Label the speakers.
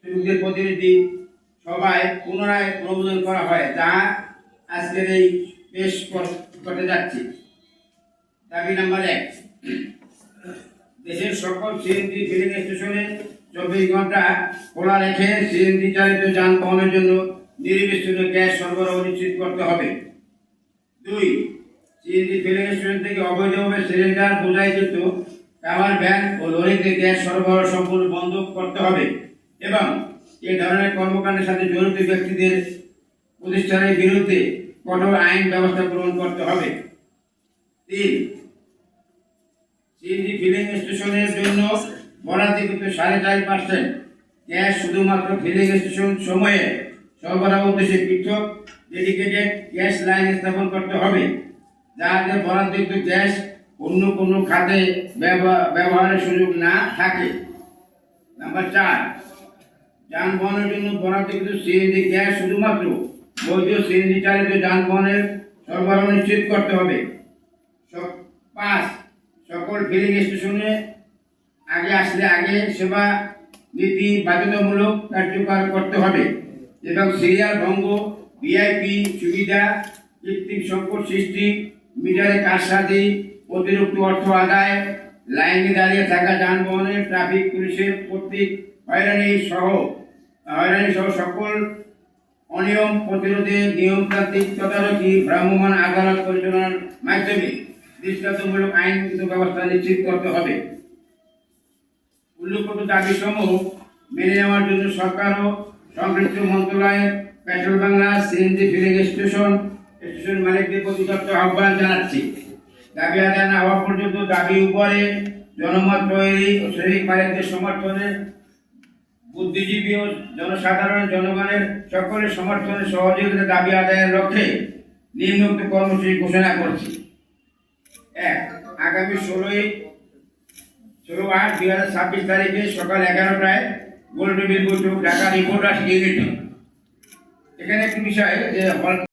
Speaker 1: শ্রমিকদের প্রতিনিধি সভায় পুনরায় অনুমোদন করা হয়, যা আজকের এই পেশ করতে যাচ্ছি। দাবি নাম্বার 1, দেশের সকল সিএনজি ফিলিং স্টেশনে 24 ঘন্টা খোলা রেখে সিএনজি চালিত যানবাহনের জন্য নির্বিচ্ছিন্ন গ্যাস সরবরাহ নিশ্চিত করতে হবে। 2, সিএনজি ফিলিং স্টেশন থেকে অবৈধভাবে সিলিন্ডার বোঝাইকৃত কাভার ভ্যান ও লরিতে গ্যাস সরবরাহ সম্পূর্ণ বন্ধ করতে হবে এবং এই ধরনের কর্মকাণ্ডের সাথে জড়িত ব্যক্তিদের প্রতিষ্ঠানের বিরুদ্ধে কঠোর আইন ব্যবস্থা গ্রহণ করতে হবে। 3, সিএনজি ফিলিং স্টেশনের জন্য বরাদ্দকৃত 4.5% গ্যাস শুধুমাত্র ফিলিং স্টেশন সময়ে সরবরাহ উদ্দেশ্যে পৃথক ডেডিকেটেড গ্যাস লাইন স্থাপন করতে হবে, যাতে বরাদ্দকৃত গ্যাস অন্য কোনো খাতে ব্যবহারের সুযোগ না থাকে। নাম্বার 4, যানবাহনের জন্য বরাদ্দকৃত সিএনজি গ্যাস শুধুমাত্র বৈধ সিএনজি চালিত যানবাহনের সরবরাহ নিশ্চিত করতে হবে। 5, সকল ফিলিং স্টেশনে আগে সেবা নীতি বাধ্যতামূলক কার্যকর করতে হবে এবং সিরিয়াল ভঙ্গ, ভিআইপি সুবিধা, কৃত্রিম সংকট সৃষ্টি, মিটারে কারসাজি, অতিরিক্ত অর্থ আদায়, লাইনে দাঁড়িয়ে থাকা যানবাহনের ট্রাফিক পুলিশের কর্তৃক হয়রানি সহ সকল অনিয়ম প্রতিরোধে নিয়মতান্ত্রিক তদারকি ভ্রাম্যমাণ আদালত পরিচালনার মাধ্যমে দৃষ্টান্তমূলক আইনগত ব্যবস্থা নিশ্চিত করতে হবে। উল্লেখিত দাবিসমূহ মেনে নেওয়ার জন্য সরকার ও সংশ্লিষ্ট মন্ত্রণালয় petrol Bangla CNG filling station মালিকদের প্রতি আহ্বান জানাচ্ছি। দাবি আদায় না হওয়া পর্যন্ত দাবি উপরে জনমত তৈরি ও শ্রমিক মালিকদের সমর্থনে বুদ্ধিজীবী ও জনগণের সকলের সমর্থনে সহযোগিতা দাবি আদায়ের লক্ষ্যে নিম্নোক্ত কর্মসূচি ঘোষণা করছি। 1, আগামী 16/8/2026 তারিখে সকাল 11টায় গোলটেবিল বৈঠক ঢাকা রিপোর্টার্স ইউনিটি। এখানে একটি বিষয় যে